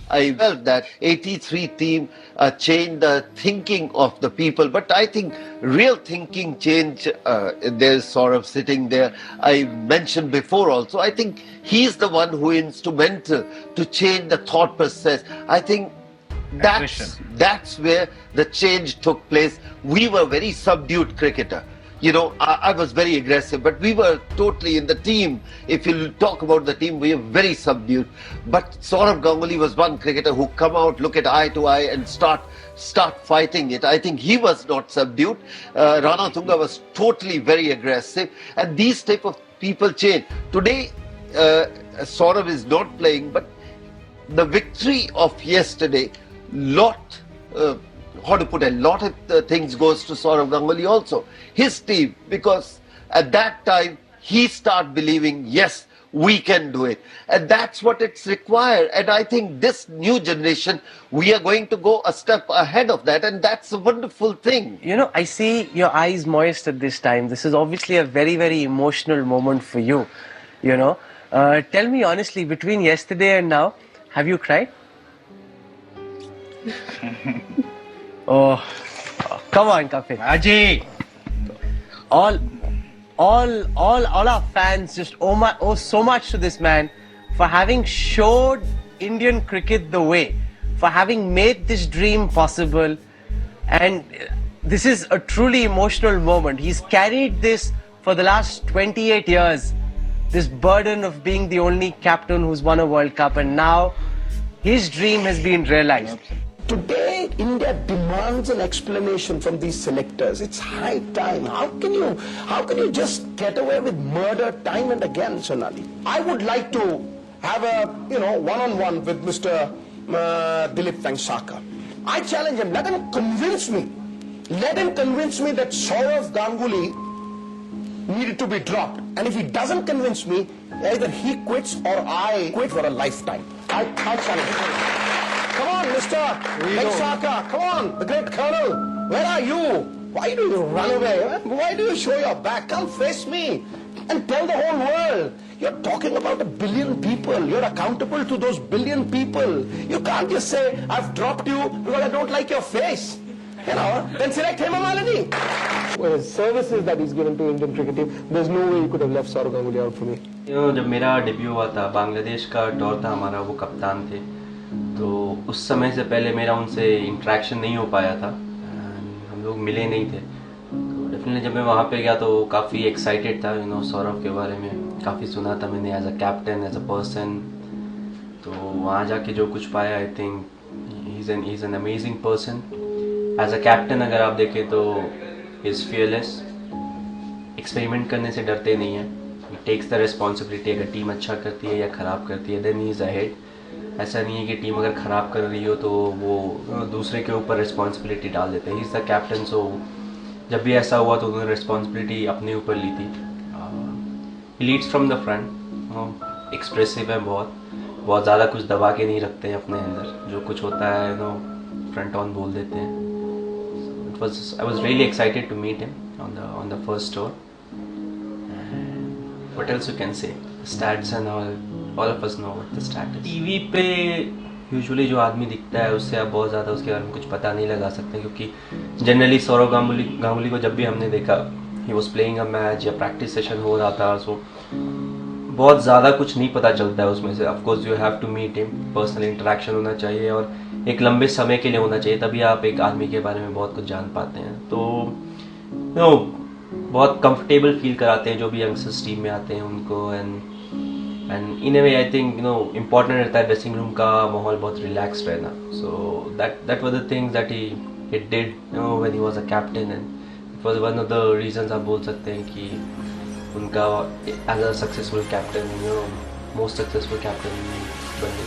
I felt that 83 team changed the thinking of the people. But I think real thinking change, there's sort of sitting there. I mentioned before also, I think he's the one who instrumental to change the thought process. I think that's where the change took place. We were very subdued cricketer. I was very aggressive, but we were totally in the team. If you talk about the team, we were very subdued. But Saurav Ganguly was one cricketer who come out, look at eye to eye, and start fighting it. I think he was not subdued. Rana Tunga was totally very aggressive, and these type of people change. Today, Saurav is not playing, but the victory of yesterday, how to put a lot of things goes to Saurav Ganguly also, his team, because at that time he start believing, yes, we can do it, and that's what it's required. And I think this new generation, we are going to go a step ahead of that, and that's a wonderful thing. I see your eyes moist at this time. This is obviously a very, very emotional moment for you. Tell me honestly, between yesterday and now, have you cried? Oh, come on, Kapil. Ajay! All our fans just owe so much to this man for having showed Indian cricket the way, for having made this dream possible. And this is a truly emotional moment. He's carried this for the last 28 years, this burden of being the only captain who's won a World Cup, and now his dream has been realized. Today, India demands an explanation from these selectors. It's high time. How can you just get away with murder time and again, Sonali? I would like to have a, one-on-one with Mr. Dilip Vengsaka. I challenge him. Let him convince me. Let him convince me that Saurav Ganguly needed to be dropped. And if he doesn't convince me, either he quits or I quit for a lifetime. I challenge him. Come on, Mr. Vengsaka, come on, the great colonel, where are you? Why do you run away? Why do you show your back? Come face me and tell the whole world. You're talking about 1 billion people. You're accountable to those 1 billion people. You can't just say, I've dropped you because I don't like your face. Then select Hema Malini. With his services that he's given to Indian cricket team, there's no way he could have left Saurav Ganguly out for me. जब मेरा debut हुआ था, बांग्लादेश का दौर था हमारा, वो कप्तान थे, तो उस समय से पहले मेरा उनसे इंटरेक्शन नहीं हो पाया था, हम लोग मिले नहीं थे। तो डेफिनेटली जब मैं वहाँ पे गया तो काफ़ी एक्साइटेड था, सौरव के बारे में काफ़ी सुना था मैंने as a captain, as a person. तो वहाँ जाके जो कुछ पाया, I think he is an amazing person. As a captain अगर आप देखें तो इज़ फियरलेस, एक्सपेरिमेंट करने से डरते नहीं हैं, ही टेक्स द रिस्पॉन्सिबिलिटी। अगर टीम अच्छा करती है या ख़राब करती है, देन ही इज़ अहेड। ऐसा नहीं है कि टीम अगर ख़राब कर रही हो तो वो दूसरे के ऊपर रिस्पॉन्सिबिलिटी डाल देते हैं। ही इज़ द कैप्टन, सो जब भी ऐसा हुआ तो उन्होंने रिस्पॉन्सिबिलिटी अपने ऊपर ली थी। He leads from the front, expressive है, बहुत ज़्यादा कुछ दबा के नहीं रखते हैं अपने अंदर, जो कुछ होता है फ्रंट ऑन बोल देते हैं। I was really excited to meet him on the first tour. What else you can say, stats and all of us know what the stat is. TV पे यूजुअली जो आदमी दिखता है उससे आप बहुत ज़्यादा उसके बारे में कुछ पता नहीं लगा सकते, क्योंकि जनरली सौरव गांगुली को जब भी हमने देखा, he was playing a match या प्रैक्टिस सेशन हो रहा था, सो बहुत ज़्यादा कुछ नहीं पता चलता है उसमें से। Of course you have to meet him, personal interaction होना चाहिए और एक लंबे समय के लिए होना चाहिए, तभी आप एक आदमी के बारे में बहुत कुछ जान पाते हैं। तो बहुत कंफर्टेबल फील कराते हैं जो भी यंगस्टर्स टीम में आते हैं उनको। And in a way I think important रहता है ड्रेसिंग रूम का माहौल बहुत रिलैक्स्ड रहना। So that was the things that he did when he was a captain, and it was one of the reasons आप बोल सकते हैं कि उनका as a successful captain, most successful captain बने।